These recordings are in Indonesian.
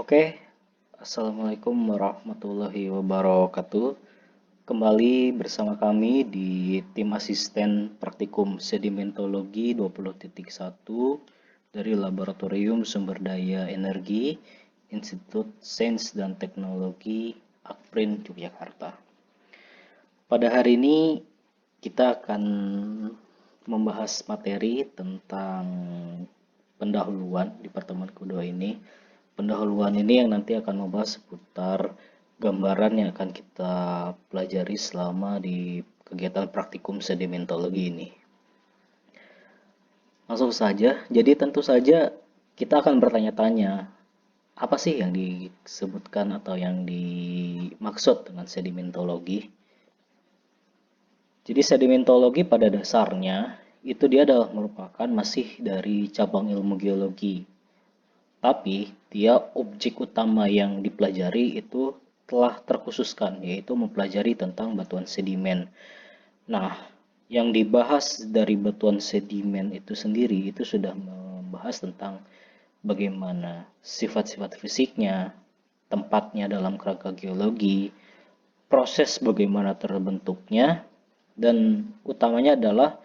Oke, Assalamualaikum warahmatullahi wabarakatuh. Kembali bersama kami di tim asisten praktikum sedimentologi 20.1 dari Laboratorium Sumber Daya Energi Institut Sains dan Teknologi Akprin Yogyakarta. Pada hari ini kita akan membahas materi tentang pendahuluan di pertemuan kedua ini. Pendahuluan ini yang nanti akan membahas seputar gambaran yang akan kita pelajari selama di kegiatan praktikum sedimentologi ini. Langsung saja, jadi tentu saja kita akan bertanya-tanya, apa sih yang disebutkan atau yang dimaksud dengan sedimentologi? Jadi sedimentologi pada dasarnya itu dia adalah merupakan masih dari cabang ilmu geologi. Tapi dia objek utama yang dipelajari itu telah terkhususkan, yaitu mempelajari tentang batuan sedimen. Nah, yang dibahas dari batuan sedimen itu sendiri itu sudah membahas tentang bagaimana sifat-sifat fisiknya, tempatnya dalam kerangka geologi, proses bagaimana terbentuknya, dan utamanya adalah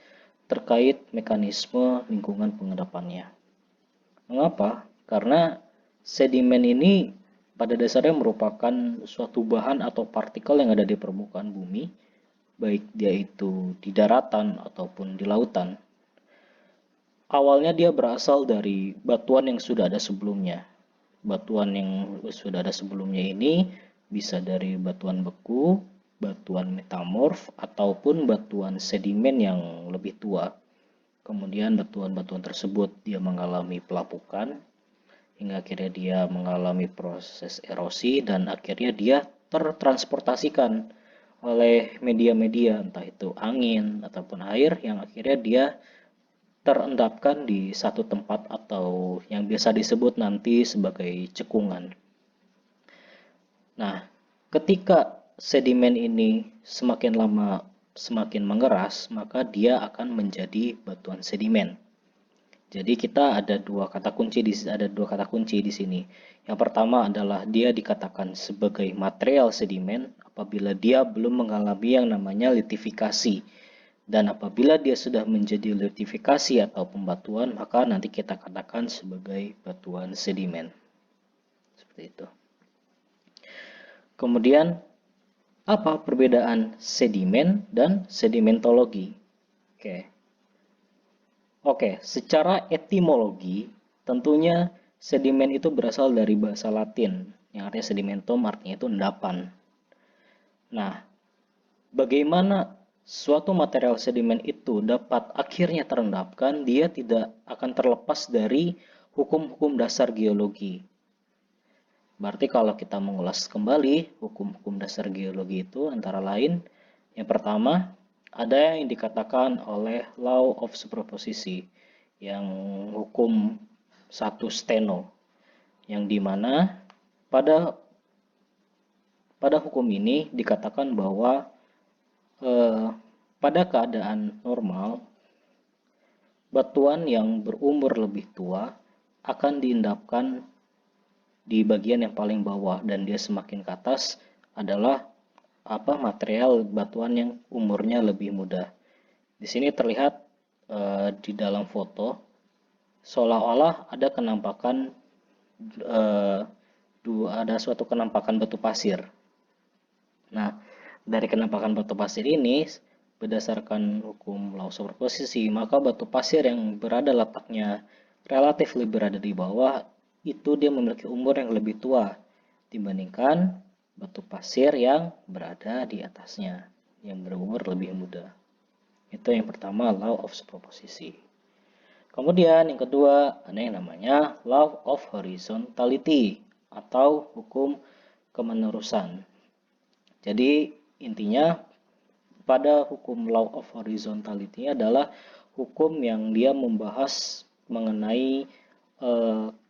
terkait mekanisme lingkungan pengendapannya. Mengapa? Karena sedimen ini pada dasarnya merupakan suatu bahan atau partikel yang ada di permukaan bumi, baik dia itu di daratan ataupun di lautan. Awalnya dia berasal dari batuan yang sudah ada sebelumnya. Batuan yang sudah ada sebelumnya ini bisa dari batuan beku, batuan metamorf, ataupun batuan sedimen yang lebih tua. Kemudian batuan-batuan tersebut dia mengalami pelapukan, hingga akhirnya dia mengalami proses erosi dan akhirnya dia tertransportasikan oleh media-media, entah itu angin ataupun air, yang akhirnya dia terendapkan di satu tempat atau yang biasa disebut nanti sebagai cekungan. Nah, ketika sedimen ini semakin lama semakin mengeras, maka dia akan menjadi batuan sedimen. Jadi kita ada dua kata kunci di sini. Yang pertama adalah dia dikatakan sebagai material sedimen apabila dia belum mengalami yang namanya litifikasi. Dan apabila dia sudah menjadi litifikasi atau pembatuan, maka nanti kita katakan sebagai batuan sedimen. Seperti itu. Kemudian, apa perbedaan sedimen dan sedimentologi? Oke, secara etimologi, tentunya sedimen itu berasal dari bahasa Latin, yang artinya sedimentum, artinya itu endapan. Nah, bagaimana suatu material sedimen itu dapat akhirnya terendapkan, dia tidak akan terlepas dari hukum-hukum dasar geologi. Berarti kalau kita mengulas kembali hukum-hukum dasar geologi itu antara lain, yang pertama, ada yang dikatakan oleh law of superposition, yang hukum satu steno, yang dimana pada hukum ini dikatakan bahwa pada keadaan normal, batuan yang berumur lebih tua akan diendapkan di bagian yang paling bawah, dan dia semakin ke atas adalah material batuan yang umurnya lebih muda. Di sini terlihat di dalam foto seolah-olah ada suatu kenampakan batu pasir. Nah, dari kenampakan batu pasir ini, berdasarkan hukum law superposition, maka batu pasir yang berada letaknya relatif lebih berada di bawah itu dia memiliki umur yang lebih tua dibandingkan batu pasir yang berada di atasnya, yang berumur lebih muda. Itu yang pertama, law of superposition. Kemudian yang kedua, ada yang namanya law of horizontality atau hukum kemenerusan. Jadi intinya pada hukum law of horizontality adalah hukum yang dia membahas mengenai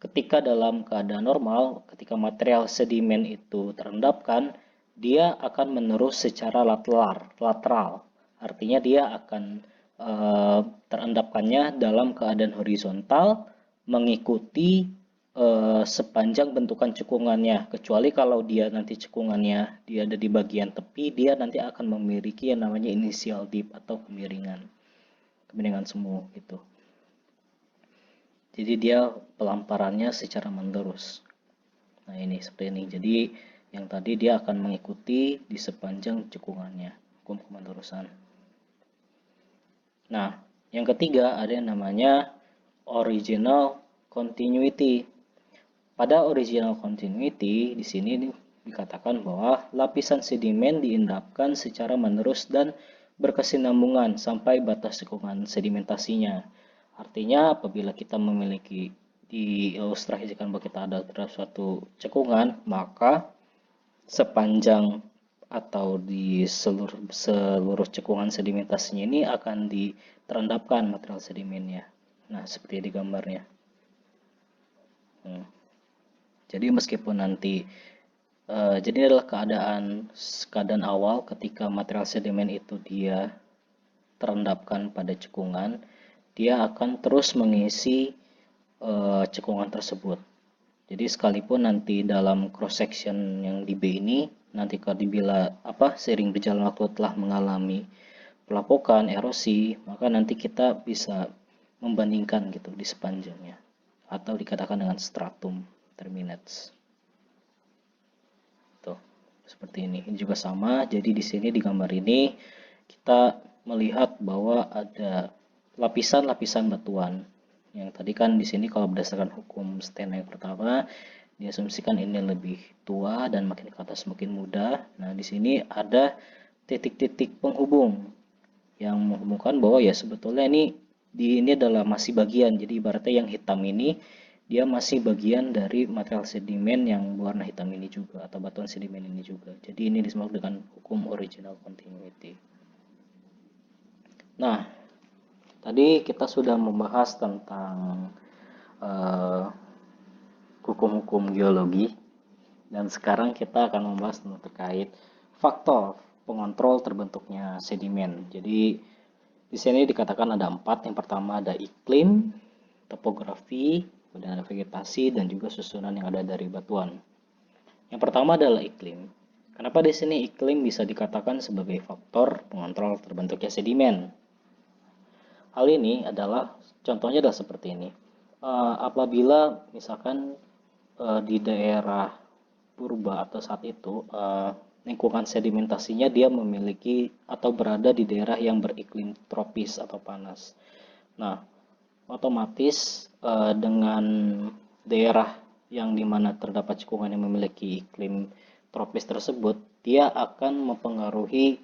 ketika dalam keadaan normal, ketika material sedimen itu terendapkan, dia akan menerus secara lateral. Artinya dia akan terendapkannya dalam keadaan horizontal mengikuti sepanjang bentukan cekungannya, kecuali kalau dia nanti cekungannya dia ada di bagian tepi, dia nanti akan memiliki yang namanya initial dip atau kemiringan semu gitu. Jadi dia pelamparannya secara menerus. Nah ini seperti ini. Jadi yang tadi dia akan mengikuti di sepanjang cekungannya, hukum kemenerusan. Nah yang ketiga ada yang namanya original continuity. Pada original continuity, di sini dikatakan bahwa lapisan sedimen diendapkan secara menerus dan berkesinambungan sampai batas cekungan sedimentasinya. Artinya apabila kita memiliki diilustrasikan bahwa kita ada terhadap suatu cekungan, maka sepanjang atau di seluruh cekungan sedimentasinya ini akan diterendapkan material sedimennya. Nah, seperti di gambarnya. Jadi meskipun nanti jadi ini adalah keadaan awal ketika material sedimen itu dia terendapkan pada cekungan, dia akan terus mengisi cekungan tersebut. Jadi sekalipun nanti dalam cross section yang di B ini nanti bila seiring berjalan waktu telah mengalami pelapukan, erosi, maka nanti kita bisa membandingkan gitu di sepanjangnya atau dikatakan dengan stratum terminates. Tuh, seperti ini. Ini juga sama. Jadi di sini di gambar ini kita melihat bahwa ada lapisan-lapisan batuan. Yang tadi kan di sini kalau berdasarkan hukum Steno yang pertama, diasumsikan ini lebih tua dan makin ke atas makin muda. Nah, di sini ada titik-titik penghubung yang menghubungkan bahwa ya sebetulnya ini adalah masih bagian. Jadi ibaratnya yang hitam ini dia masih bagian dari material sedimen yang berwarna hitam ini juga atau batuan sedimen ini juga. Jadi ini disebut dengan hukum original continuity. Nah, tadi kita sudah membahas tentang hukum-hukum geologi dan sekarang kita akan membahas terkait faktor pengontrol terbentuknya sedimen. Jadi di sini dikatakan ada 4. Yang pertama ada iklim, topografi, kemudian ada vegetasi dan juga susunan yang ada dari batuan. Yang pertama adalah iklim. Kenapa di sini iklim bisa dikatakan sebagai faktor pengontrol terbentuknya sedimen? Hal ini adalah contohnya adalah seperti ini. Apabila misalkan di daerah purba atau saat itu lingkungan sedimentasinya dia memiliki atau berada di daerah yang beriklim tropis atau panas. Nah, otomatis dengan daerah yang dimana terdapat cekungan yang memiliki iklim tropis tersebut, dia akan mempengaruhi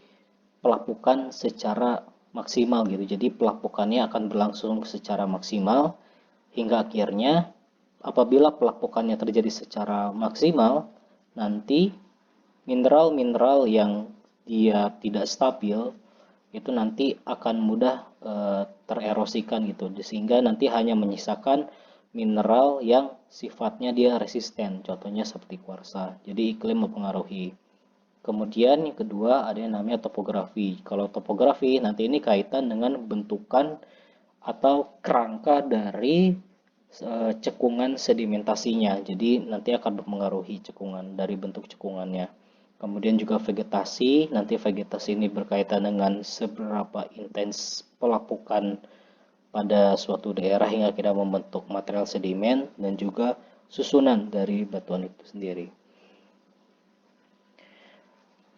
pelapukan secara maksimal gitu. Jadi pelapukannya akan berlangsung secara maksimal hingga akhirnya apabila pelapukannya terjadi secara maksimal, nanti mineral-mineral yang dia tidak stabil itu nanti akan mudah tererosikan gitu, sehingga nanti hanya menyisakan mineral yang sifatnya dia resisten, contohnya seperti kuarsa. Jadi iklim mempengaruhi. Kemudian yang kedua ada yang namanya topografi. Kalau topografi nanti ini kaitan dengan bentukan atau kerangka dari cekungan sedimentasinya. Jadi nanti akan mempengaruhi cekungan dari bentuk cekungannya. Kemudian juga vegetasi, nanti vegetasi ini berkaitan dengan seberapa intens pelapukan pada suatu daerah hingga akhirnya membentuk material sedimen dan juga susunan dari batuan itu sendiri.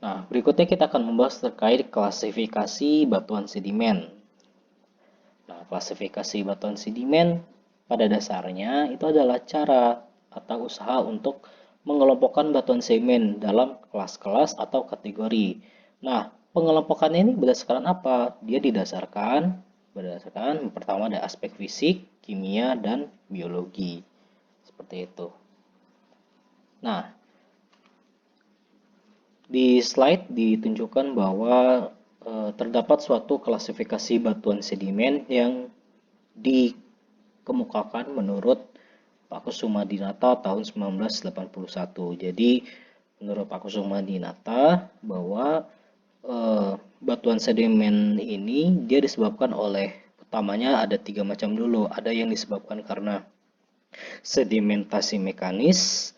Nah, berikutnya kita akan membahas terkait klasifikasi batuan sedimen. Nah, klasifikasi batuan sedimen pada dasarnya itu adalah cara atau usaha untuk mengelompokkan batuan sedimen dalam kelas-kelas atau kategori. Nah, pengelompokannya ini berdasarkan apa? Dia berdasarkan pertama ada aspek fisik, kimia, dan biologi. Seperti itu. Nah, di slide ditunjukkan bahwa terdapat suatu klasifikasi batuan sedimen yang dikemukakan menurut Pak Kusumadinata tahun 1981. Jadi menurut Pak Kusumadinata bahwa batuan sedimen ini dia disebabkan oleh utamanya ada 3 macam dulu. Ada yang disebabkan karena sedimentasi mekanis,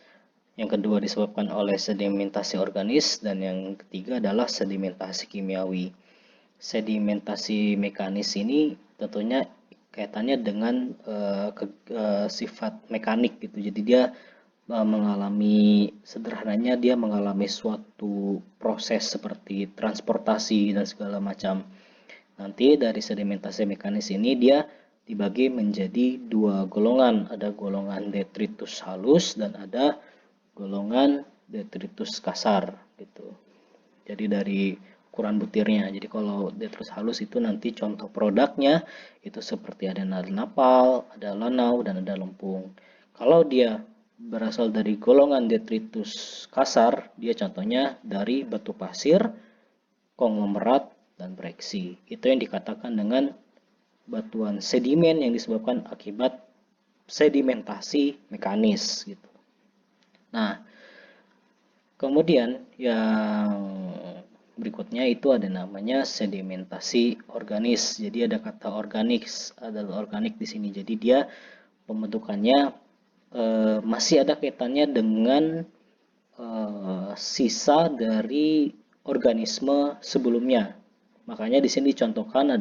yang kedua disebabkan oleh sedimentasi organis, dan yang ketiga adalah sedimentasi kimiawi. Sedimentasi mekanis ini tentunya kaitannya dengan sifat mekanik gitu. Jadi dia sederhananya dia mengalami suatu proses seperti transportasi dan segala macam. Nanti dari sedimentasi mekanis ini dia dibagi menjadi dua golongan. Ada golongan detritus halus dan ada golongan detritus kasar gitu. Jadi dari ukuran butirnya. Jadi kalau detritus halus itu nanti contoh produknya itu seperti ada napal, ada lanau, dan ada lempung. Kalau dia berasal dari golongan detritus kasar, dia contohnya dari batu pasir, konglomerat, dan breksi. Itu yang dikatakan dengan batuan sedimen yang disebabkan akibat sedimentasi mekanis gitu. Nah, kemudian yang berikutnya itu ada namanya sedimentasi organis. Jadi ada kata organik di sini. Jadi dia pembentukannya masih ada kaitannya dengan sisa dari organisme sebelumnya. Makanya di sini contohnya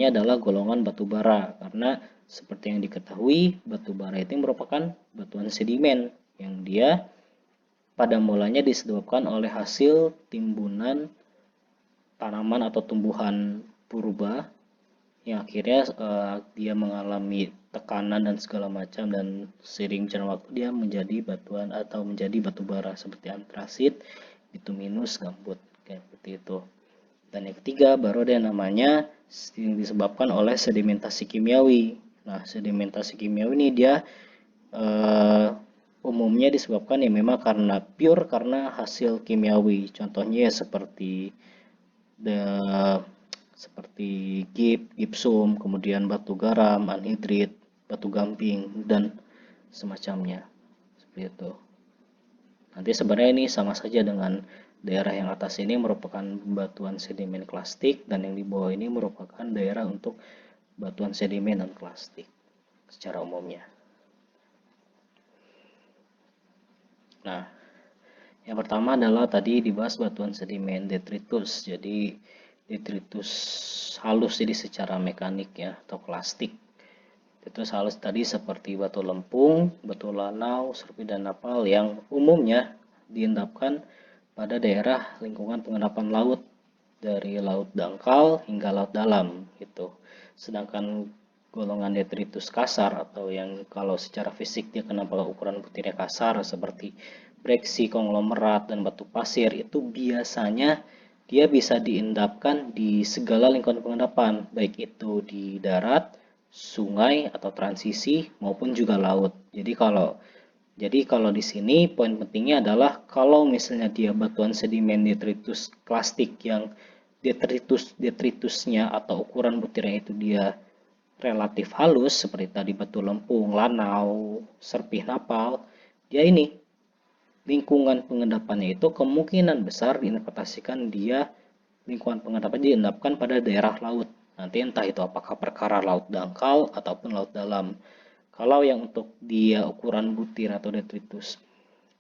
adalah golongan batu bara, karena seperti yang diketahui batu bara itu merupakan batuan sedimen yang dia pada mulanya disebabkan oleh hasil timbunan tanaman atau tumbuhan purba yang akhirnya dia mengalami tekanan dan segala macam, dan seiring berjalan waktu dia menjadi batuan atau menjadi batu bara seperti antrasit, bituminus, gambut kayak seperti itu. Dan yang ketiga baru ada yang namanya yang disebabkan oleh sedimentasi kimiawi. Nah, sedimentasi kimiawi ini dia umumnya disebabkan ya memang karena hasil kimiawi. Contohnya seperti gipsum, kemudian batu garam, anhidrit, batu gamping, dan semacamnya. Seperti itu. Nanti sebenarnya ini sama saja dengan daerah yang atas ini merupakan batuan sedimen klastik, dan yang di bawah ini merupakan daerah untuk batuan sedimen non klastik secara umumnya. Nah, yang pertama adalah tadi dibahas batuan sedimen detritus. Jadi detritus halus jadi secara mekanik ya atau plastik. Detritus halus tadi seperti batu lempung, batu lanau, serpit, dan napal yang umumnya diendapkan pada daerah lingkungan pengendapan laut dari laut dangkal hingga laut dalam gitu. Sedangkan golongan detritus kasar atau yang kalau secara fisik dia kenapa ukuran butirnya kasar seperti breksi, konglomerat, dan batu pasir itu biasanya dia bisa diendapkan di segala lingkungan pengendapan, baik itu di darat, sungai atau transisi maupun juga laut. Jadi kalau di sini poin pentingnya adalah kalau misalnya dia batuan sedimen detritus plastik yang detritusnya atau ukuran butirnya itu dia relatif halus seperti tadi batu lempung, lanau, serpih, napal, dia ini lingkungan pengendapannya itu kemungkinan besar diinterpretasikan dia lingkungan pengendapan diendapkan pada daerah laut. Nanti entah itu apakah perkara laut dangkal ataupun laut dalam. Kalau yang untuk dia ukuran butir atau detritus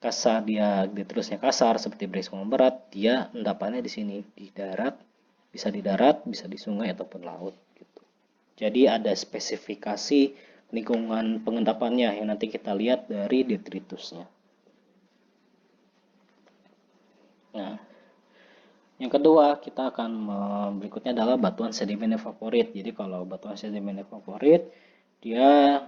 kasar, dia detritusnya kasar seperti berisiko berat, dia endapannya di sini di darat, bisa di sungai ataupun laut. Jadi ada spesifikasi lingkungan pengendapannya yang nanti kita lihat dari detritusnya. Nah, yang kedua kita akan berikutnya adalah batuan sedimen evaporit. Jadi kalau batuan sedimen evaporit dia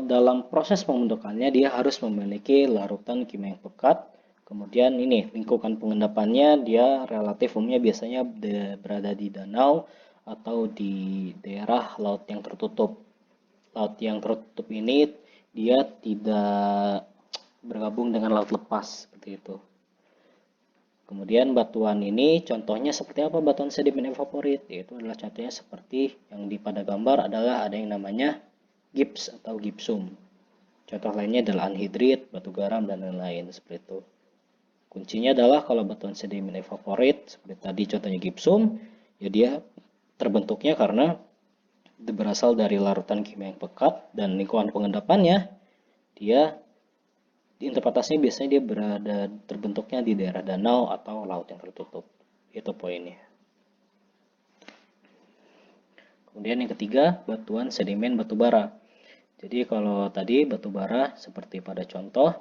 dalam proses pembentukannya dia harus memiliki larutan kimia yang pekat. Kemudian ini lingkungan pengendapannya dia relatif umumnya biasanya berada di danau atau di daerah laut yang tertutup. Laut yang tertutup ini dia tidak bergabung dengan laut lepas seperti itu. Kemudian batuan ini contohnya seperti apa batuan sedimen evaporit? Yaitu adalah contohnya seperti yang di pada gambar adalah ada yang namanya gips atau gipsum. Contoh lainnya adalah anhidrit, batu garam, dan lain-lain seperti itu. Kuncinya adalah kalau batuan sedimen evaporit seperti tadi contohnya gipsum, ya dia terbentuknya karena berasal dari larutan kimia yang pekat, dan lingkungan pengendapannya dia interpretasinya biasanya dia berada terbentuknya di daerah danau atau laut yang tertutup. Itu poinnya. Kemudian yang ketiga, batuan sedimen batubara. Jadi kalau tadi batubara seperti pada contoh,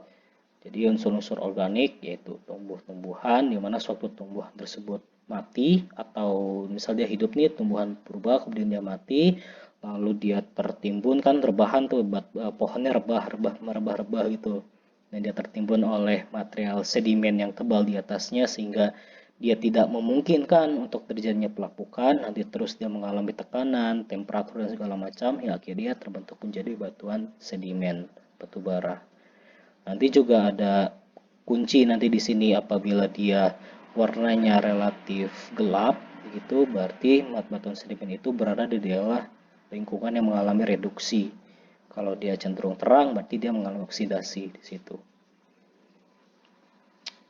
jadi unsur-unsur organik yaitu tumbuh-tumbuhan, di mana suatu tumbuhan tersebut mati atau misal dia hidup nih, tumbuhan purba kemudian dia mati, lalu dia tertimbun kan rebahan tuh, pohonnya rebah gitu, dan dia tertimbun oleh material sedimen yang tebal di atasnya sehingga dia tidak memungkinkan untuk terjadinya pelapukan. Nanti terus dia mengalami tekanan, temperatur dan segala macam, hingga akhirnya dia terbentuk menjadi batuan sedimen batubara. Nanti juga ada kunci nanti di sini, apabila dia warnanya relatif gelap, begitu berarti batuan sedimen itu berada di daerah lingkungan yang mengalami reduksi. Kalau dia cenderung terang, berarti dia mengalami oksidasi di situ.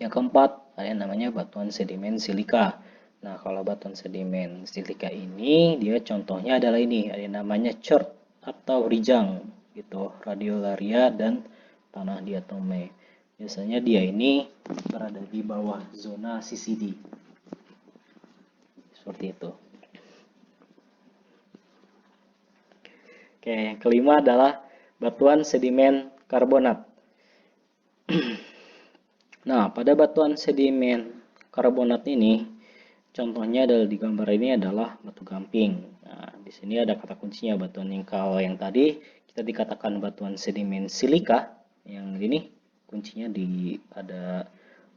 Yang keempat, ada yang namanya batuan sedimen silika. Nah, kalau batuan sedimen silika ini, dia contohnya adalah ini, ada yang namanya chert atau rijang, gitu, radiolaria dan tanah diatome. Biasanya dia ini berada di bawah zona CCD. Seperti itu. Oke, yang kelima adalah batuan sedimen karbonat. Nah, pada batuan sedimen karbonat ini, contohnya adalah di gambar ini adalah batu gamping. Nah, di sini ada kata kuncinya batuan yang kalau yang tadi kita dikatakan batuan sedimen silika, yang ini kuncinya ada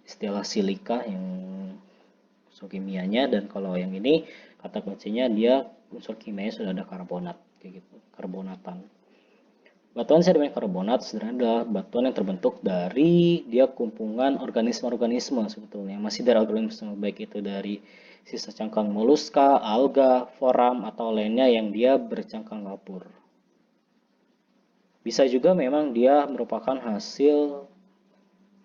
istilah silika yang unsur kimianya, dan kalau yang ini kata kuncinya dia unsur kimianya sudah ada karbonat, kayak gitu, karbonatan. Batuan sedimen karbonat sebenarnya adalah batuan yang terbentuk dari dia kumpulan organisme-organisme sebetulnya. Masih dari organisme, baik itu dari sisa cangkang moluska, alga, foram, atau lainnya yang dia bercangkang kapur. Bisa juga memang dia merupakan hasil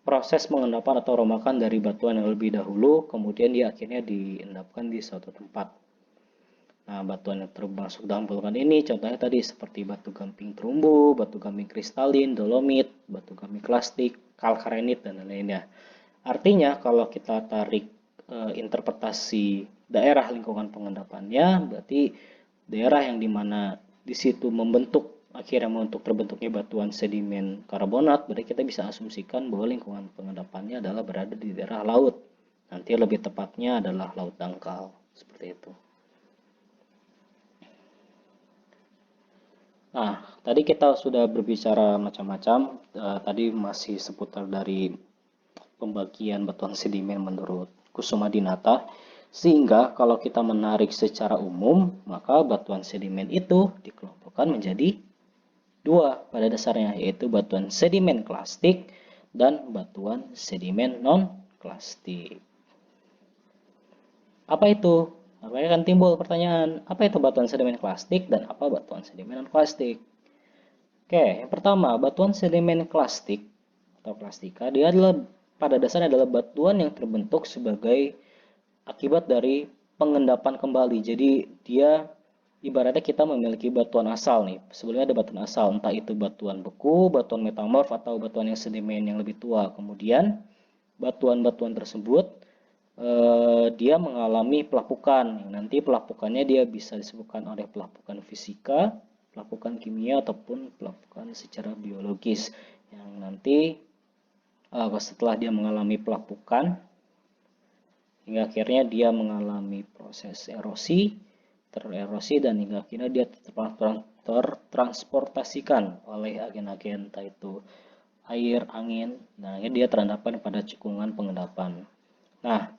proses pengendapan atau romakan dari batuan yang lebih dahulu, kemudian dia akhirnya diendapkan di suatu tempat. Nah, batuan yang termasuk dalam golongan ini contohnya tadi seperti batu gamping terumbu, batu gamping kristalin, dolomit, batu gamping klastik, kalkarenit, dan lainnya. Artinya kalau kita tarik interpretasi daerah lingkungan pengendapannya, berarti daerah yang dimana di situ akhirnya membentuk terbentuknya batuan sedimen karbonat, berarti kita bisa asumsikan bahwa lingkungan pengendapannya adalah berada di daerah laut. Nanti lebih tepatnya adalah laut dangkal, seperti itu. Nah, tadi kita sudah berbicara macam-macam. Tadi masih seputar dari pembagian batuan sedimen menurut Kusuma Dinata. Sehingga kalau kita menarik secara umum, maka batuan sedimen itu dikelompokkan menjadi dua pada dasarnya, yaitu batuan sedimen klastik dan batuan sedimen non-klastik. Apa itu? Makanya kan timbul pertanyaan, apa itu batuan sedimen klastik dan apa batuan sedimen non-klastik? Oke, yang pertama, batuan sedimen klastik atau klastika, dia adalah pada dasarnya adalah batuan yang terbentuk sebagai akibat dari pengendapan kembali. Jadi dia ibaratnya kita memiliki batuan asal nih. Sebelumnya ada batuan asal, entah itu batuan beku, batuan metamorf, atau batuan yang sedimen yang lebih tua. Kemudian batuan-batuan tersebut dia mengalami pelapukan. Nanti pelapukannya dia bisa disebutkan oleh pelapukan fisika, pelapukan kimia, ataupun pelapukan secara biologis. Yang nanti setelah dia mengalami pelapukan, hingga akhirnya dia mengalami proses erosi, tererosi, dan hingga akhirnya dia tertransportasikan oleh agen-agen, entah itu air, angin. Nah, dia terendapkan pada cekungan pengendapan. Nah,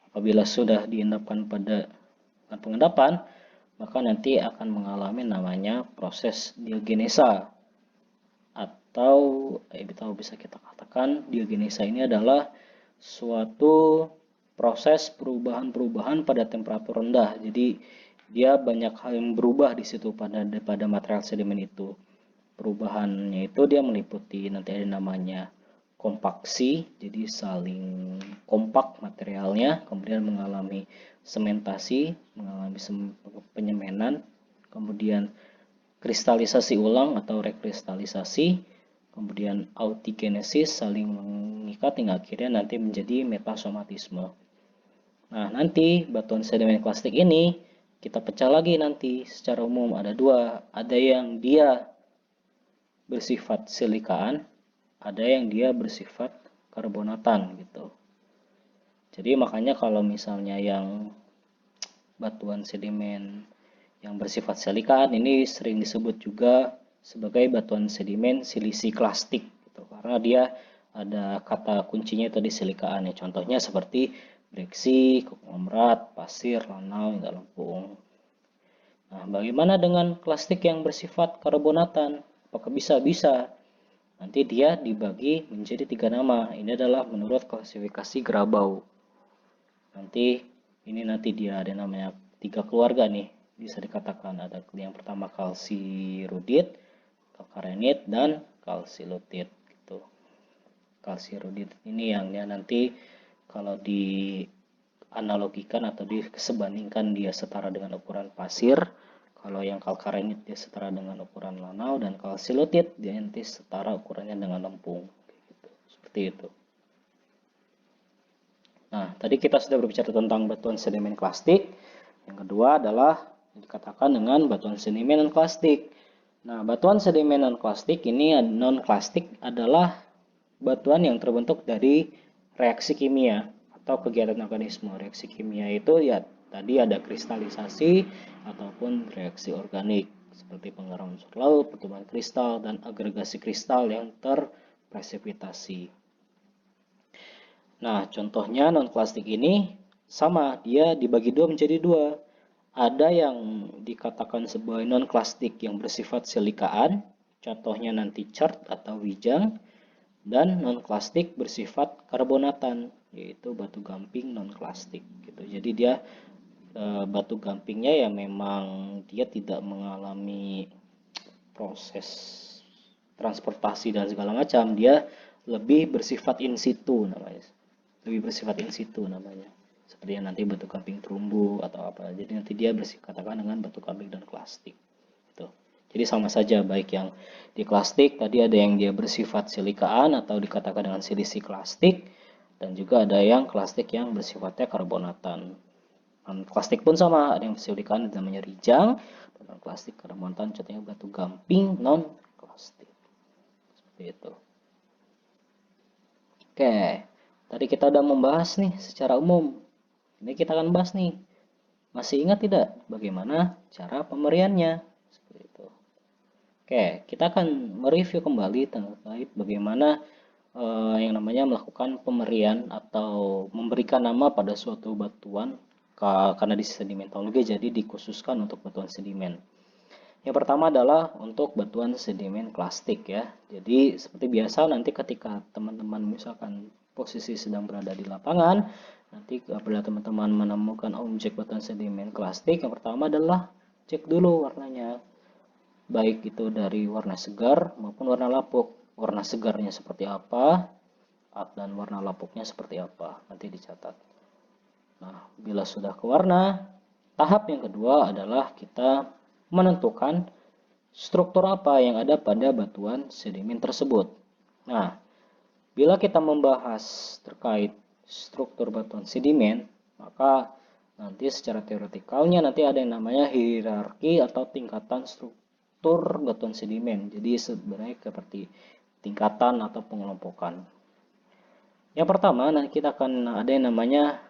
apabila sudah diendapkan pada pengendapan, maka nanti akan mengalami namanya proses diogenesa, atau bisa kita katakan diogenesa ini adalah suatu proses perubahan-perubahan pada temperatur rendah. Jadi dia banyak hal yang berubah di situ pada material sedimen itu. Perubahannya itu dia meliputi nanti ada namanya kompaksi, jadi saling kompak materialnya, kemudian mengalami sementasi, mengalami penyemenan, kemudian kristalisasi ulang atau rekristalisasi, kemudian autigenesis saling mengikat hingga akhirnya nanti menjadi metasomatisme. Nah, nanti batuan sedimen klastik ini kita pecah lagi nanti secara umum ada dua, ada yang dia bersifat silikaan, ada yang dia bersifat karbonatan gitu. Jadi makanya kalau misalnya yang batuan sedimen yang bersifat silikaan ini sering disebut juga sebagai batuan sedimen silisi klastik gitu, karena dia ada kata kuncinya tadi silikaan ya. Contohnya seperti breksi, konglomerat, pasir, lanau, hingga lempung. Nah, bagaimana dengan klastik yang bersifat karbonatan? Apakah bisa? Bisa. Nanti dia dibagi menjadi 3 nama. Ini adalah menurut klasifikasi Grabau. Nanti dia ada namanya 3 keluarga nih. Bisa dikatakan ada yang pertama kalsirudit, kalkarenit, dan kalsilutit gitu. Kalsirudit ini yang nanti kalau dianalogikan atau disebandingkan dia setara dengan ukuran pasir. Kalau yang kalkarenit dia setara dengan ukuran lanau, dan kalsilutit dia nanti setara ukurannya dengan lempung gitu. Seperti itu. Nah, tadi kita sudah berbicara tentang batuan sedimen klastik. Yang kedua adalah dikatakan dengan batuan sedimen non-klastik. Nah, batuan sedimen non-klastik ini non-klastik adalah batuan yang terbentuk dari reaksi kimia atau kegiatan organisme. Reaksi kimia itu ya tadi ada kristalisasi ataupun reaksi organik seperti pengerahan unsur laut, pertumbuhan kristal, dan agregasi kristal yang terpresipitasi. Nah, contohnya non-klastik ini sama, dia dibagi dua menjadi dua. Ada yang dikatakan sebagai non-klastik yang bersifat silikaan, contohnya nanti chert atau wijang, dan non-klastik bersifat karbonatan, yaitu batu gamping non-klastik. Gitu. Jadi dia batu gampingnya ya memang dia tidak mengalami proses transportasi dan segala macam, dia lebih bersifat in situ namanya. Seperti yang nanti batu gamping terumbu atau apa. Jadi nanti dia katakan dengan batu gamping dan klastik gitu. Jadi sama saja, baik yang di klastik tadi ada yang dia bersifat silikaan atau dikatakan dengan silisi klastik, dan juga ada yang klastik yang bersifatnya karbonatan. Dan klastik pun sama, ada yang silikaan namanya rijang, dan klastik karbonatan contohnya batu gamping non klastik. Seperti itu. Oke. Tadi kita udah membahas nih secara umum. Ini kita akan bahas nih. Masih ingat tidak bagaimana cara pemberiannya? Seperti itu. Oke, kita akan mereview kembali terkait bagaimana yang namanya melakukan pemberian atau memberikan nama pada suatu batuan karena di sedimentologi jadi dikhususkan untuk batuan sedimen. Yang pertama adalah untuk batuan sedimen klastik ya. Jadi seperti biasa nanti ketika teman-teman misalkan posisi sedang berada di lapangan, nanti apabila teman-teman menemukan objek batuan sedimen klastik, yang pertama adalah cek dulu warnanya. Baik itu dari warna segar maupun warna lapuk. Warna segarnya seperti apa dan warna lapuknya seperti apa, nanti dicatat. Nah, bila sudah ke warna, tahap yang kedua adalah kita menentukan struktur apa yang ada pada batuan sedimen tersebut. Nah, bila kita membahas terkait struktur batuan sedimen, maka nanti secara teoretikalnya nanti ada yang namanya hierarki atau tingkatan struktur batuan sedimen. Jadi sebenarnya seperti tingkatan atau pengelompokan. Yang pertama, nanti kita akan ada yang namanya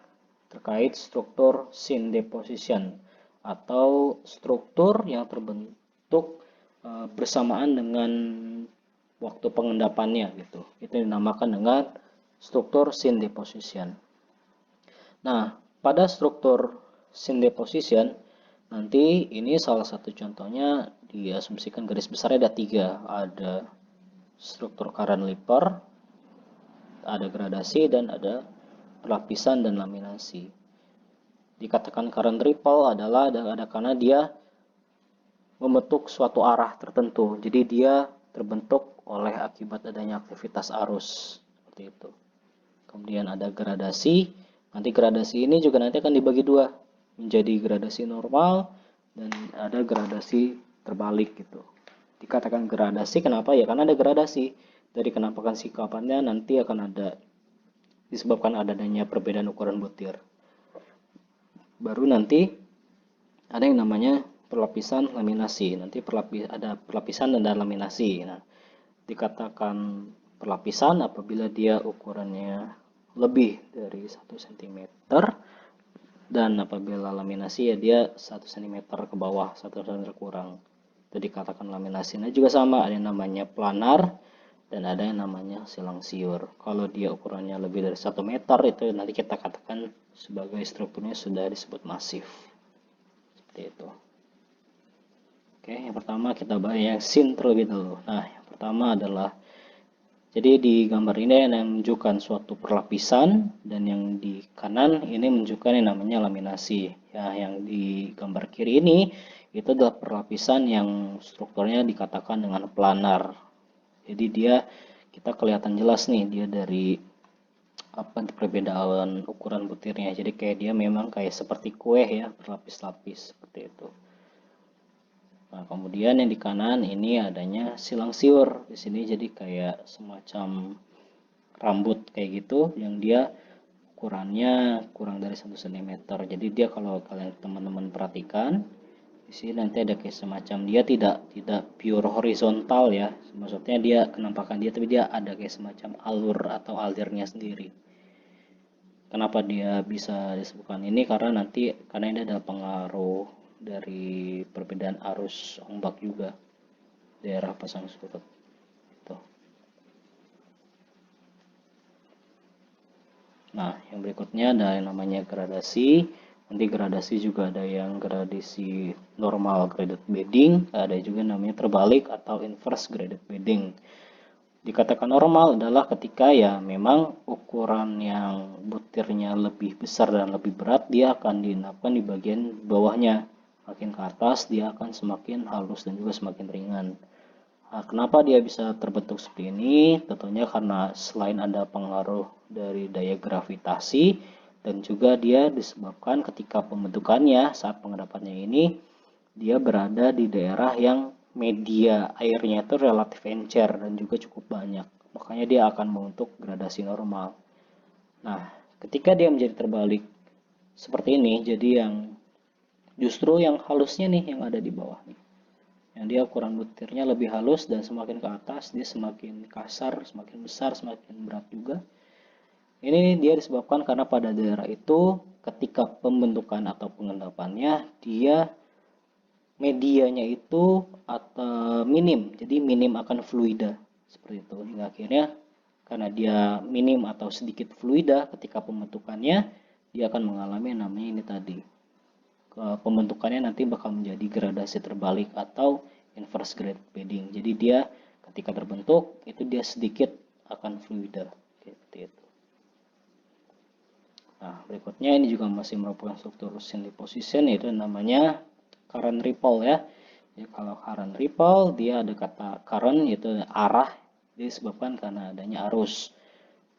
terkait struktur scene deposition atau struktur yang terbentuk bersamaan dengan waktu pengendapannya gitu. Itu dinamakan dengan struktur scene deposition. Nah, pada struktur scene deposition nanti ini salah satu contohnya diasumsikan garis besarnya ada 3. Ada struktur Caron-Lipper, ada gradasi, dan ada perlapisan dan laminasi. Dikatakan Caron-Ripple adalah karena dia membentuk suatu arah tertentu. Jadi dia terbentuk oleh akibat adanya aktivitas arus seperti itu. Kemudian ada gradasi. Nanti gradasi ini juga nanti akan dibagi dua menjadi gradasi normal dan ada gradasi terbalik gitu. Dikatakan gradasi kenapa ya? Karena ada gradasi dari kenampakan sikapannya nanti akan ada disebabkan adanya perbedaan ukuran butir. Baru nanti ada yang namanya perlapisan laminasi. Nanti ada perlapisan dan laminasi. Nah, dikatakan perlapisan apabila dia ukurannya lebih dari 1 cm, dan apabila laminasi ya dia 1 cm ke bawah, 1 cm kurang. Itu dikatakan laminasi. Nah, juga sama, ada yang namanya planar dan ada yang namanya silang siur. Kalau dia ukurannya lebih dari 1 meter itu nanti kita katakan sebagai strukturnya sudah disebut masif. Seperti itu. Oke, yang pertama kita bahas yang scene terlebih dahulu. Nah, yang pertama adalah, jadi di gambar ini yang menunjukkan suatu perlapisan dan yang di kanan ini menunjukkan yang namanya laminasi. Ya, yang di gambar kiri ini itu adalah perlapisan yang strukturnya dikatakan dengan planar. Jadi kita kelihatan jelas nih dia dari perbedaan ukuran butirnya. Jadi kayak dia memang kayak seperti kue ya, berlapis-lapis seperti itu. Nah, kemudian yang di kanan ini adanya silang siur. Di sini jadi kayak semacam rambut kayak gitu yang dia ukurannya kurang dari 1 cm. Jadi dia kalau kalian teman-teman perhatikan di sini nanti ada kayak semacam dia tidak pure horizontal ya. Maksudnya dia kenampakan dia tapi dia ada kayak semacam alur atau alirnya sendiri. Kenapa dia bisa disebutkan ini? Karena ini ada pengaruh dari perbedaan arus ombak juga daerah pasang surut itu. Nah, yang berikutnya ada yang namanya gradasi. Nanti gradasi juga ada yang gradasi normal graded bedding, ada juga namanya terbalik atau inverse graded bedding. Dikatakan normal adalah ketika ya memang ukuran yang butirnya lebih besar dan lebih berat, dia akan diinapkan di bagian bawahnya. Makin ke atas dia akan semakin halus dan juga semakin ringan. Nah, kenapa dia bisa terbentuk seperti ini? Tentunya karena selain ada pengaruh dari daya gravitasi dan juga dia disebabkan ketika pembentukannya saat pengendapannya ini dia berada di daerah yang media airnya itu relatif encer dan juga cukup banyak. Makanya dia akan membentuk gradasi normal. Nah, ketika dia menjadi terbalik seperti ini, jadi justru yang halusnya nih yang ada di bawah nih. Yang dia ukuran butirnya lebih halus dan semakin ke atas dia semakin kasar, semakin besar, semakin berat juga. Ini dia disebabkan karena pada daerah itu ketika pembentukan atau pengendapannya dia medianya itu minim, jadi minim akan fluida seperti itu. Hingga akhirnya karena dia minim atau sedikit fluida ketika pembentukannya dia akan mengalami yang namanya ini tadi. Pembentukannya nanti bakal menjadi gradasi terbalik atau inverse graded bedding. Jadi dia ketika terbentuk itu dia sedikit akan fluida seperti itu. Nah, berikutnya ini juga masih merupakan struktur scene deposition, yaitu namanya current ripple ya. Jadi kalau current ripple dia ada kata current yaitu arah, disebabkan karena adanya arus.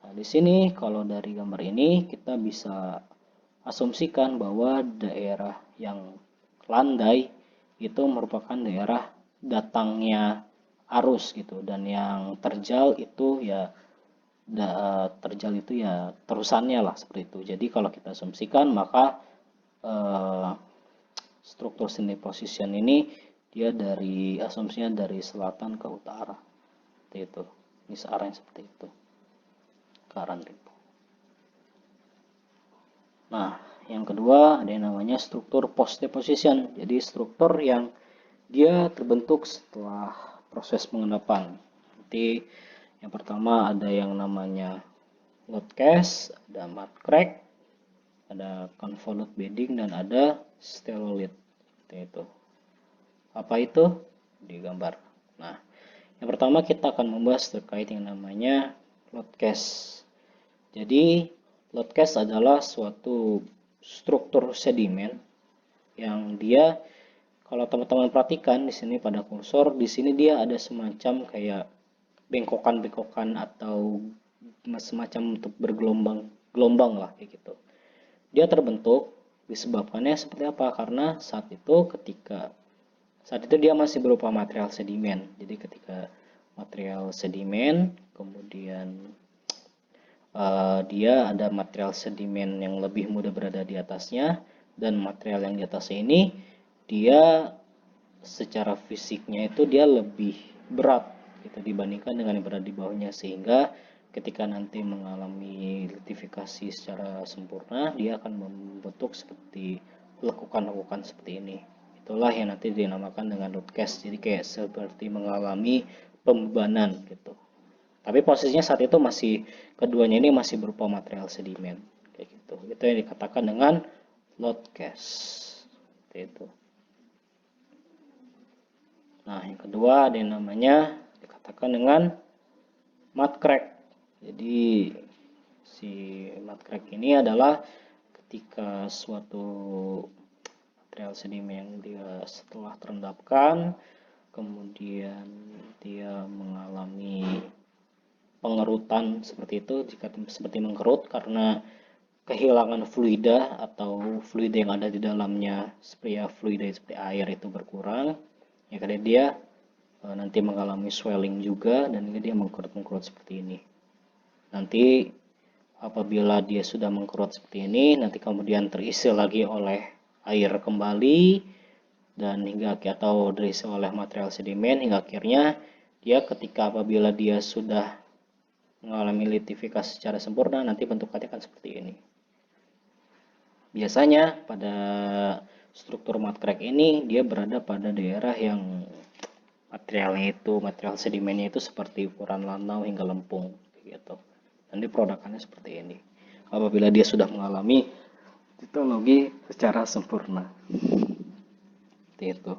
Nah, di sini kalau dari gambar ini kita bisa asumsikan bahwa daerah yang landai itu merupakan daerah datangnya arus gitu, dan yang terjal itu ya terusannya lah seperti itu. Jadi kalau kita asumsikan maka struktur scene deposition ini dia dari asumsinya dari selatan ke utara seperti itu. Ini searahnya seperti itu. Current ripple. Nah, yang kedua ada yang namanya struktur post deposition. Jadi struktur yang dia terbentuk setelah proses pengendapan. Nanti yang pertama ada yang namanya load cast, ada mud crack, ada convolute bedding, dan ada stellolith. Seperti itu. Apa itu? Digambar. Nah, yang pertama kita akan membahas terkait yang namanya load cast. Jadi loadcast adalah suatu struktur sedimen yang dia, kalau teman-teman perhatikan di sini pada kursor, di sini dia ada semacam kayak bengkokan-bengkokan atau semacam untuk bergelombang lah kayak gitu. Dia terbentuk Disebabkannya seperti apa? Karena saat itu dia masih berupa material sedimen. Jadi ketika material sedimen, kemudian dia ada material sedimen yang lebih mudah berada di atasnya, dan material yang di atasnya ini dia secara fisiknya itu dia lebih berat gitu dibandingkan dengan yang berada di bawahnya, sehingga ketika nanti mengalami litifikasi secara sempurna dia akan membentuk seperti lekukan-lekukan seperti ini. Itulah yang nanti dinamakan dengan root cast. Jadi kayak seperti mengalami pembebanan gitu. Tapi posisinya saat itu keduanya ini masih berupa material sedimen kayak gitu. Itu yang dikatakan dengan load cast. Seperti itu. Nah, yang kedua ada yang namanya dikatakan dengan mud crack. Jadi si mud crack ini adalah ketika suatu material sedimen yang dia setelah terendapkan, kemudian dia mengalami pengerutan seperti itu, jika seperti mengkerut karena kehilangan fluida atau fluida yang ada di dalamnya, seperti fluida seperti air itu berkurang, ya karena dia nanti mengalami swelling juga, dan ini dia mengkerut-mengkerut seperti ini. Nanti apabila dia sudah mengkerut seperti ini, nanti kemudian terisi lagi oleh air kembali, dan hingga atau terisi oleh material sedimen, hingga akhirnya dia ketika apabila dia sudah mengalami litifikasi secara sempurna, nanti bentuknya akan seperti ini. Biasanya pada struktur mud crack ini dia berada pada daerah yang material sedimennya itu seperti ukuran lanau hingga lempung gitu. Nanti produkannya seperti ini apabila dia sudah mengalami litologi secara sempurna. Seperti itu.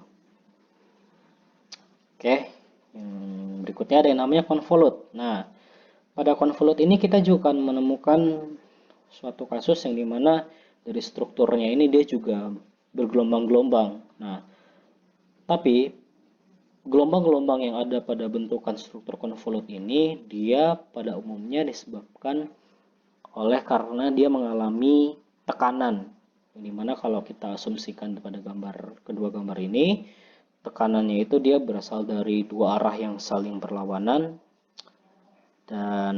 Oke, yang berikutnya ada yang namanya convolute. Nah, pada convolute ini kita juga akan menemukan suatu kasus yang dimana dari strukturnya ini dia juga bergelombang-gelombang. Nah, tapi gelombang-gelombang yang ada pada bentukan struktur convolute ini dia pada umumnya disebabkan oleh karena dia mengalami tekanan. Dimana kalau kita asumsikan pada kedua gambar ini, tekanannya itu dia berasal dari dua arah yang saling berlawanan, dan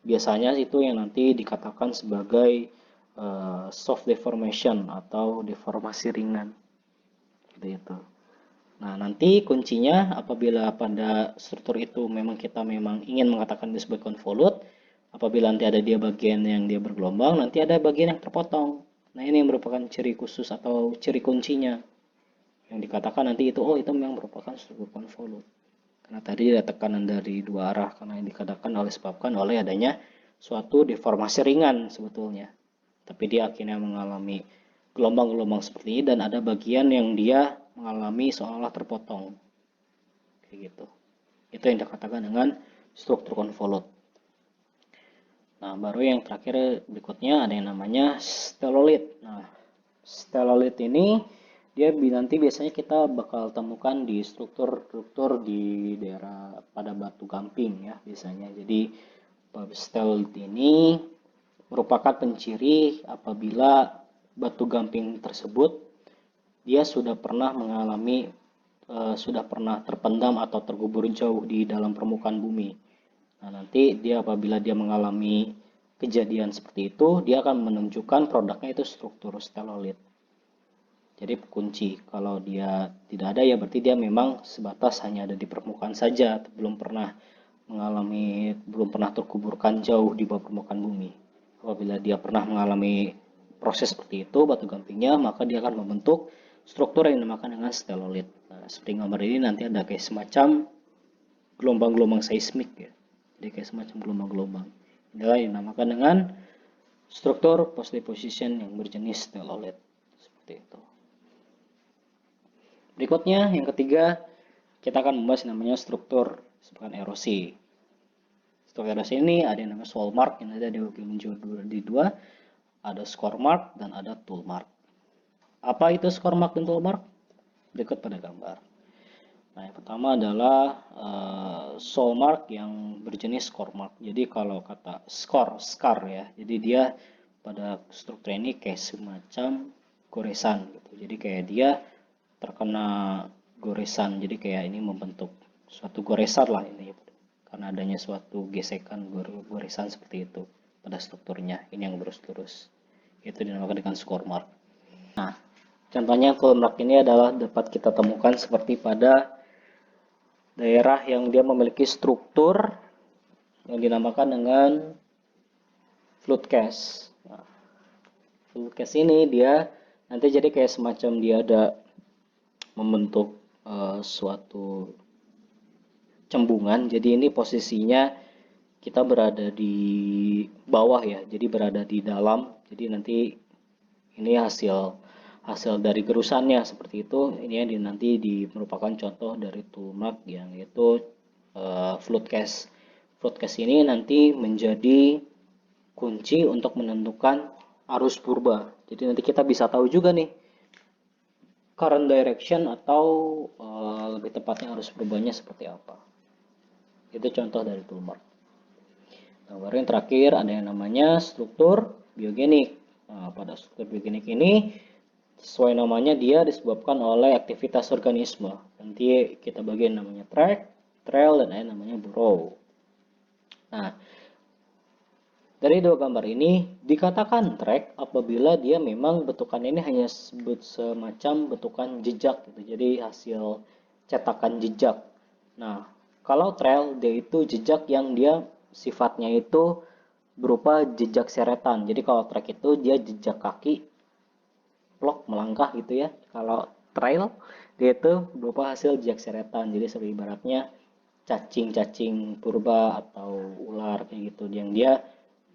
biasanya itu yang nanti dikatakan sebagai soft deformation atau deformasi ringan. Gitu. Nah, nanti kuncinya apabila pada struktur itu kita ingin mengatakan dia sebagai convolute, apabila nanti ada dia bagian yang dia bergelombang, nanti ada bagian yang terpotong. Nah, ini yang merupakan ciri khusus atau ciri kuncinya. Yang dikatakan nanti itu, itu memang merupakan struktur convolute. Karena tadi ada tekanan dari dua arah, karena yang dikatakan disebabkan oleh adanya suatu deformasi ringan sebetulnya. Tapi dia akhirnya mengalami gelombang-gelombang seperti ini, dan ada bagian yang dia mengalami seolah terpotong. Kayak gitu. Itu yang dikatakan dengan struktur convolute. Nah, baru yang terakhir berikutnya ada yang namanya stellolith. Nah, stellolith ini dia nanti biasanya kita bakal temukan di struktur-struktur di daerah pada batu gamping ya biasanya. Jadi stellolith ini merupakan penciri apabila batu gamping tersebut dia sudah pernah terpendam atau terkubur jauh di dalam permukaan bumi. Nah, nanti dia apabila dia mengalami kejadian seperti itu, dia akan menunjukkan produknya itu struktur stellolith. Jadi kunci, kalau dia tidak ada ya berarti dia memang sebatas hanya ada di permukaan saja, belum pernah terkuburkan jauh di bawah permukaan bumi. Apabila dia pernah mengalami proses seperti itu batu gampingnya, maka dia akan membentuk struktur yang dinamakan dengan stellolith. Nah, seperti gambar ini nanti ada kayak semacam gelombang-gelombang seismik ya. Jadi kayak semacam gelombang-gelombang. Inilah yang dinamakan dengan struktur post deposition yang berjenis stellolith. Seperti itu. Berikutnya yang ketiga, kita akan membahas namanya struktur disebabkan erosi. Struktur erosi ini ada yang namanya soil mark yang ada di bagian di dua, ada score mark dan ada tool mark. Apa itu score mark dan tool mark? Berikut pada gambar. Nah, yang pertama adalah soil mark yang berjenis score mark. Jadi kalau kata scar ya, jadi dia pada struktur ini kayak semacam goresan gitu. Jadi kayak dia terkena goresan, jadi kayak ini membentuk suatu goresan lah ini, karena adanya suatu gesekan goresan seperti itu pada strukturnya. Ini yang lurus-lurus, itu dinamakan dengan score mark. Nah, contohnya full mark ini adalah dapat kita temukan seperti pada daerah yang dia memiliki struktur yang dinamakan dengan flood cast. Nah, flood cast ini dia nanti jadi kayak semacam dia ada membentuk suatu cembungan. Jadi ini posisinya kita berada di bawah ya, jadi berada di dalam. Jadi nanti ini hasil dari gerusannya seperti itu. Ini yang nanti merupakan contoh dari tulmak yang itu flood cast. Flood cast ini nanti menjadi kunci untuk menentukan arus purba. Jadi nanti kita bisa tahu juga nih current direction atau lebih tepatnya arus purbanya seperti apa. Itu contoh dari toolmark. Nah, baru yang terakhir ada yang namanya struktur biogenik. Nah, pada struktur biogenik ini sesuai namanya dia disebabkan oleh aktivitas organisme. Nanti kita bagian namanya track, trail, dan ada yang namanya burrow. Nah, dari dua gambar ini dikatakan track apabila dia memang bentukan ini hanya semacam bentukan jejak gitu. Jadi hasil cetakan jejak. Nah, kalau trail dia itu jejak yang dia sifatnya itu berupa jejak seretan. Jadi kalau track itu dia jejak kaki plok melangkah gitu ya. Kalau trail dia itu berupa hasil jejak seretan. Jadi seperti ibaratnya cacing-cacing purba atau ular kayak gitu yang dia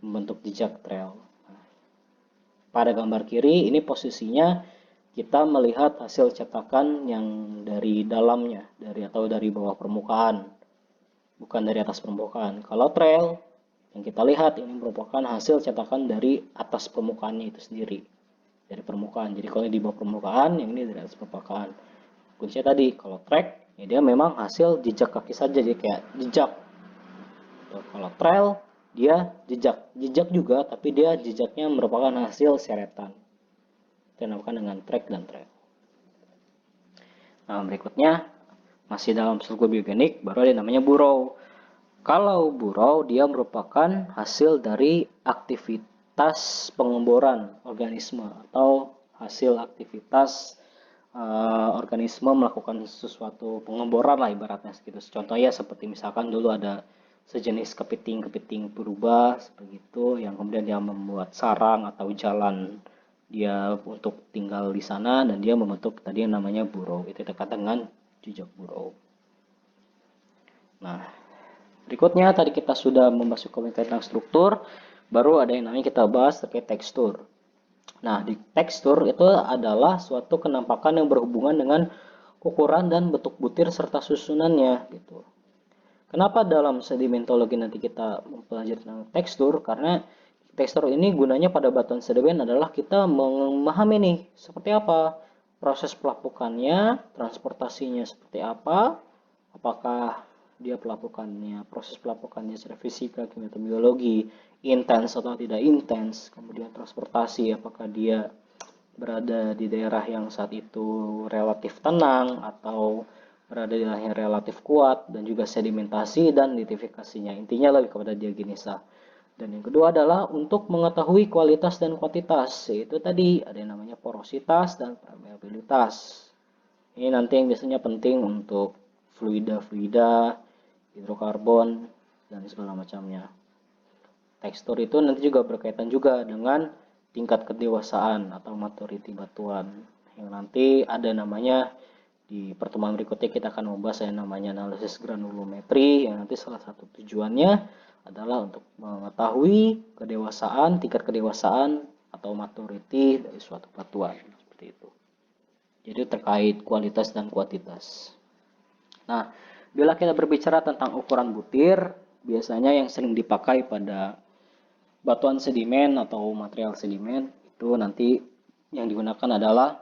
membentuk jejak trail. Pada gambar kiri ini posisinya kita melihat hasil cetakan yang dari dalamnya, dari bawah permukaan, bukan dari atas permukaan. Kalau trail yang kita lihat ini merupakan hasil cetakan dari atas permukaannya itu sendiri, dari permukaan. Jadi kalau di bawah permukaan, yang ini dari atas permukaan. Kuncinya tadi, kalau track ya dia memang hasil jejak kaki saja, jadi kayak jejak. Kalau trail dia jejak juga, tapi dia jejaknya merupakan hasil seretan. Itu dinamakan dengan track dan trail. Nah, berikutnya masih dalam struktur biogenik, baru ada namanya burrow. Kalau burrow dia merupakan hasil dari aktivitas pengemboran organisme atau hasil aktivitas organisme melakukan sesuatu pengemboran lah ibaratnya gitu. Contohnya seperti misalkan dulu ada sejenis kepiting purba seperti itu yang kemudian dia membuat sarang atau jalan dia untuk tinggal di sana dan dia membentuk tadi yang namanya burrow. Itu dekat dengan jejak burrow. Nah, berikutnya tadi kita sudah membahas tentang struktur, baru ada yang namanya kita bahas terkait tekstur. Nah, di tekstur itu adalah suatu kenampakan yang berhubungan dengan ukuran dan bentuk butir serta susunannya gitu. Kenapa dalam sedimentologi nanti kita mempelajari tentang tekstur? Karena tekstur ini gunanya pada batuan sedimen adalah kita memahami nih seperti apa proses pelapukannya, transportasinya seperti apa, apakah dia proses pelapukannya secara fisika, kimia, atau biologi, intens atau tidak intens, kemudian transportasi, apakah dia berada di daerah yang saat itu relatif tenang atau berada di daerah yang relatif kuat, dan juga sedimentasi dan nitrifikasinya. Intinya lebih kepada diagenesa. Dan yang kedua adalah untuk mengetahui kualitas dan kuantitas, yaitu tadi ada yang namanya porositas dan permeabilitas. Ini nanti yang biasanya penting untuk fluida, hidrokarbon, dan segala macamnya. Tekstur itu nanti juga berkaitan juga dengan tingkat kedewasaan atau maturity batuan. Yang nanti ada namanya di pertemuan berikutnya kita akan membahas yang namanya analisis granulometri, yang nanti salah satu tujuannya adalah untuk mengetahui tingkat kedewasaan atau maturity dari suatu batuan seperti itu. Jadi terkait kualitas dan kuantitas. Nah, bila kita berbicara tentang ukuran butir, biasanya yang sering dipakai pada batuan sedimen atau material sedimen itu nanti yang digunakan adalah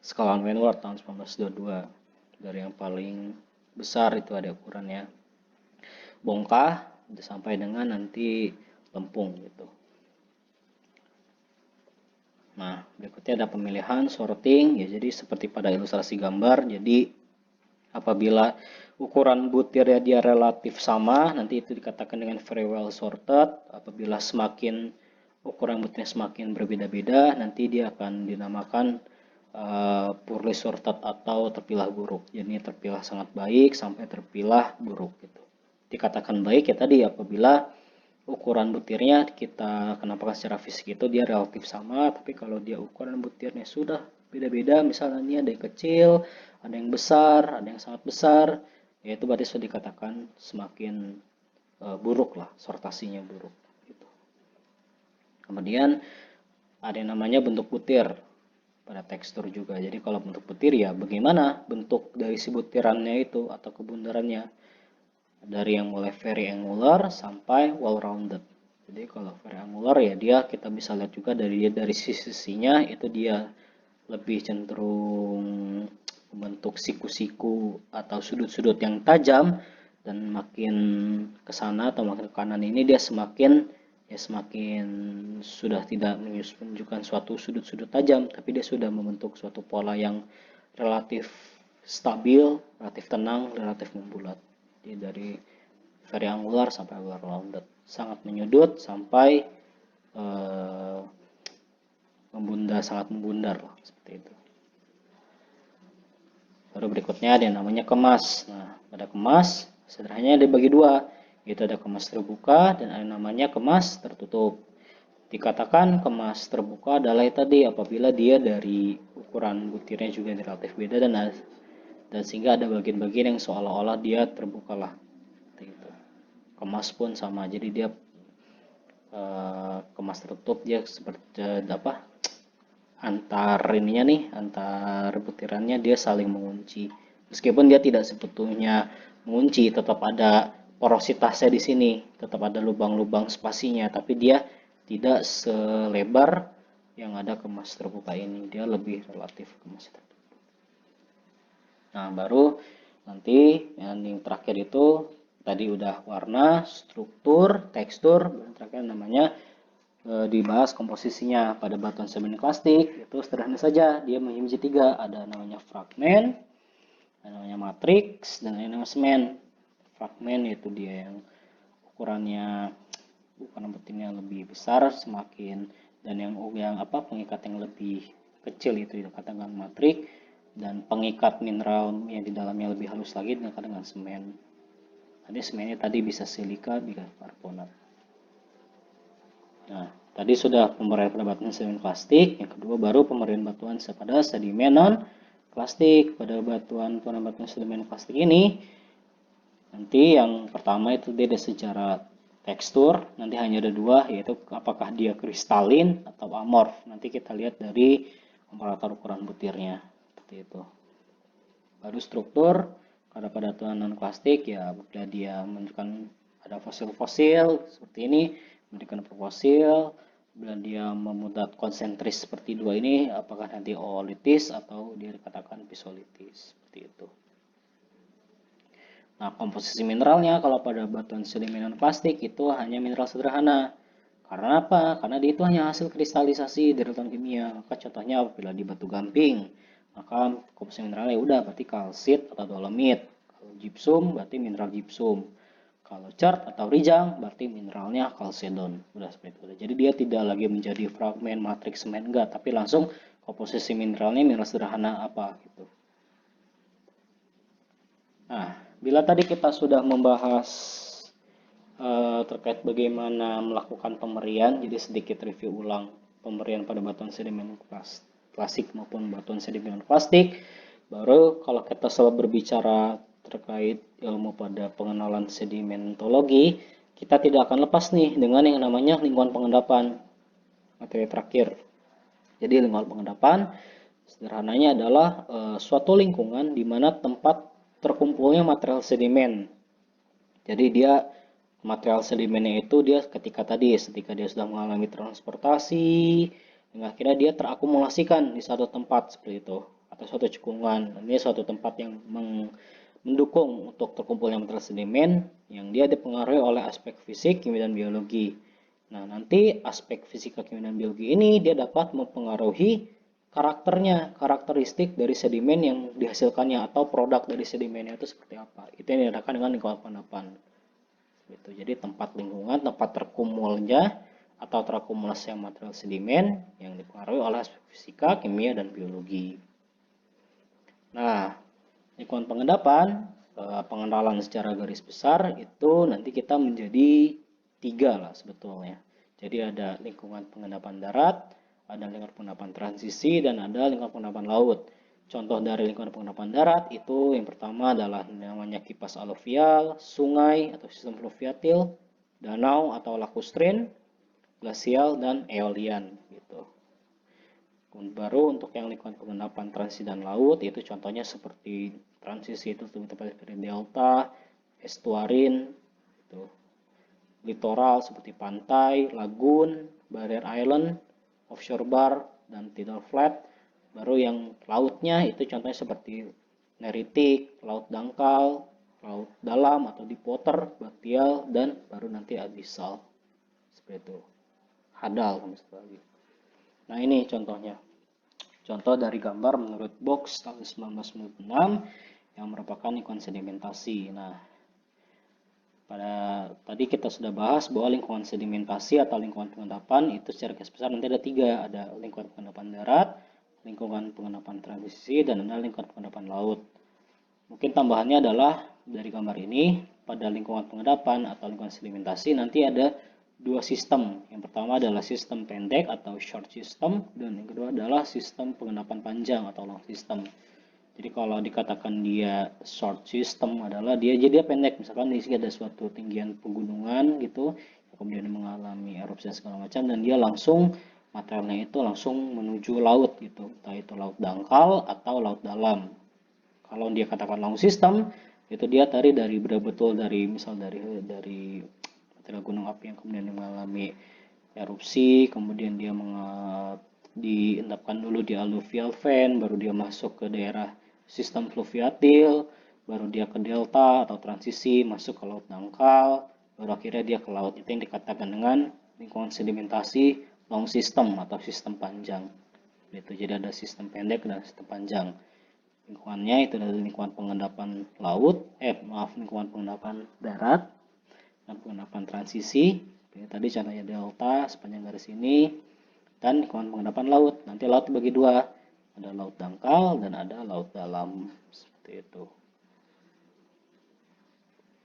skala Wentworth tahun 1922. Dari yang paling besar itu ada ukurannya bongkah sampai dengan nanti lempung gitu. Nah, berikutnya ada pemilihan sorting, ya jadi seperti pada ilustrasi gambar. Jadi apabila ukuran butirnya dia relatif sama, nanti itu dikatakan dengan very well sorted. Apabila semakin ukuran butirnya semakin berbeda-beda, nanti dia akan dinamakan poorly sorted atau terpilah buruk. Jadi terpilah sangat baik sampai terpilah buruk gitu. Dikatakan baik ya tadi apabila ukuran butirnya kita kenapakan secara fisik itu dia relatif sama, tapi kalau dia ukuran butirnya sudah beda-beda, misalnya ini ada yang kecil, ada yang besar, ada yang sangat besar, ya itu berarti sudah dikatakan semakin buruk lah, sortasinya buruk gitu. Kemudian ada yang namanya bentuk butir pada tekstur juga. Jadi kalau bentuk butir ya bagaimana bentuk dari si butirannya itu atau kebundarannya, dari yang mulai very angular sampai well rounded. Jadi kalau very angular ya dia kita bisa lihat juga dari sisi-sisinya itu dia lebih cenderung membentuk siku-siku atau sudut-sudut yang tajam, dan makin ke sana atau makin ke kanan ini dia semakin sudah tidak menunjukkan suatu sudut-sudut tajam, tapi dia sudah membentuk suatu pola yang relatif stabil, relatif tenang, relatif membulat. Jadi dari very angular sampai well rounded, sangat menyudut sampai sangat membundar lah, seperti itu. Baru berikutnya ada yang namanya kemas. Nah, pada kemas sederhananya dibagi dua, yaitu ada kemas terbuka dan ada namanya kemas tertutup. Dikatakan kemas terbuka adalah tadi apabila dia dari ukuran butirnya juga relatif beda dan sehingga ada bagian-bagian yang seolah-olah dia terbuka lah. Itu. Kemas pun sama, jadi dia kemas tertutup dia seperti antar butirannya dia saling mengunci. Meskipun dia tidak sebetulnya mengunci, tetap ada porositasnya di sini, tetap ada lubang-lubang spasinya, tapi dia tidak selebar yang ada kemas terbuka ini, dia lebih relatif kemas tertutup. Nah, baru nanti yang terakhir itu tadi udah warna, struktur, tekstur, dan terakhir namanya dibahas komposisinya. Pada batuan semiklastik itu sederhana saja, dia menjadi tiga, ada namanya fragmen, ada namanya matriks, dan ada namanya semen. Fragmen itu dia yang ukurannya butirnya lebih besar semakin, dan yang pengikat yang lebih kecil itu dikatakan matrik, dan pengikat mineral yang di dalamnya lebih halus lagi dikatakan dengan semen. Tadi semennya tadi bisa silika, bisa karbonat. Nah, tadi sudah pemberian pada batuan sedimen plastik. Yang kedua baru pemberian batuan pada sedimen non plastik. Pada batuan sedimen plastik ini, nanti yang pertama itu dia ada secara tekstur. Nanti hanya ada dua, yaitu apakah dia kristalin atau amorf. Nanti kita lihat dari komparator ukuran butirnya. Seperti itu. Baru struktur. Pada batuan non plastik ya apabila dia menunjukkan ada fosil-fosil seperti ini, memberikan fosil, bila dia memudat konsentris seperti dua ini, apakah nanti oolitis atau dia dikatakan pisolitis, seperti itu. Nah, komposisi mineralnya kalau pada batuan sedimen plastik itu hanya mineral sederhana. Karena apa? Karena dia itu hanya hasil kristalisasi dari reaksi kimia. Maka contohnya apabila di batu gamping, maka komposisi mineralnya udah berarti kalsit atau dolomit. Kalau gypsum berarti mineral gypsum. Kalau chert atau rijang berarti mineralnya kalsedon. Udah seperti itu. Jadi dia tidak lagi menjadi fragmen, matriks, semen, enggak, tapi langsung komposisi mineralnya mineral sederhana apa gitu. Nah, bila tadi kita sudah membahas terkait bagaimana melakukan pemberian, jadi sedikit review ulang pemberian pada batuan sedimen klasik maupun batuan sedimen plastik. Baru kalau kita selalu berbicara terkait ilmu pada pengenalan sedimentologi, kita tidak akan lepas nih dengan yang namanya lingkungan pengendapan, materi terakhir. Jadi lingkungan pengendapan sederhananya adalah suatu lingkungan di mana tempat terkumpulnya material sedimen. Jadi dia material sedimennya itu dia ketika dia sudah mengalami transportasi, hingga akhirnya dia terakumulasikan di satu tempat seperti itu, atau suatu cekungan. Ini suatu tempat yang mendukung untuk terkumpulnya material sedimen yang dia dipengaruhi oleh aspek fisik, kimia, dan biologi. Nah, nanti aspek fisika, kimia, dan biologi ini dia dapat mempengaruhi karakternya, karakteristik dari sedimen yang dihasilkannya atau produk dari sedimennya itu seperti apa. Itu yang dinamakan dengan lingkungan pengendapan. Gitu. Jadi tempat lingkungan, tempat terkumpulnya atau terakumulasi material sedimen yang dipengaruhi oleh aspek fisika, kimia, dan biologi. Nah, lingkungan pengendapan, pengenalan secara garis besar itu nanti kita menjadi 3 lah sebetulnya. Jadi ada lingkungan pengendapan darat, ada lingkungan pengendapan transisi, dan ada lingkungan pengendapan laut. Contoh dari lingkungan pengendapan darat itu yang pertama adalah namanya kipas aluvial, sungai atau sistem fluviatil, danau atau lakustrin, glasial, dan eolian gitu. Baru untuk yang lingkungan pengendapan transisi dan laut itu contohnya seperti transisi itu seperti delta, estuarin, itu litoral seperti pantai, lagun, barrier island, offshore bar, dan tidal flat. Baru yang lautnya itu contohnya seperti neritik, laut dangkal, laut dalam atau deep water, baktial, dan baru nanti abyssal. Seperti itu. Hadal sama sekali. Nah, ini contohnya. Contoh dari gambar menurut Box tahun 1996 yang merupakan lingkungan sedimentasi. Nah, pada tadi kita sudah bahas bahwa lingkungan sedimentasi atau lingkungan pengendapan itu secara garis besar nanti ada 3, ada lingkungan pengendapan darat, lingkungan pengendapan transisi, dan ada lingkungan pengendapan laut. Mungkin tambahannya adalah dari gambar ini pada lingkungan pengendapan atau lingkungan sedimentasi nanti ada 2 sistem. Yang pertama adalah sistem pendek atau short system, dan yang kedua adalah sistem pengendapan panjang atau long system. Jadi kalau dikatakan dia short system adalah dia pendek, misalkan di sini ada suatu tinggian pegunungan gitu, kemudian mengalami erupsi segala macam, dan dia langsung materialnya itu langsung menuju laut gitu, entah itu laut dangkal atau laut dalam. Kalau dia katakan long system, itu dia dari betul dari misal dari material gunung api yang kemudian mengalami erupsi, kemudian dia diendapkan dulu di alluvial vein, baru dia masuk ke daerah sistem fluviatil, baru dia ke delta atau transisi masuk ke laut dangkal, baru akhirnya dia ke laut. Itu yang dikatakan dengan lingkungan sedimentasi long system atau sistem panjang. Itu jadi ada sistem pendek dan sistem panjang. Lingkungannya itu adalah lingkungan pengendapan laut, lingkungan pengendapan darat dan pengendapan transisi. Tadi contohnya delta sepanjang garis ini, dan lingkungan pengendapan laut. Nanti laut dibagi 2, ada laut dangkal dan ada laut dalam, seperti itu.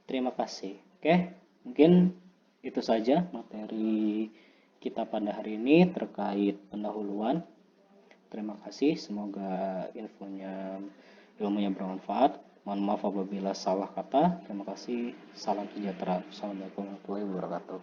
Terima kasih. Oke, mungkin itu saja materi kita pada hari ini terkait pendahuluan. Terima kasih, semoga ilmunya bermanfaat. Mohon maaf apabila salah kata. Terima kasih, salam sejahtera. Assalamualaikum warahmatullahi wabarakatuh.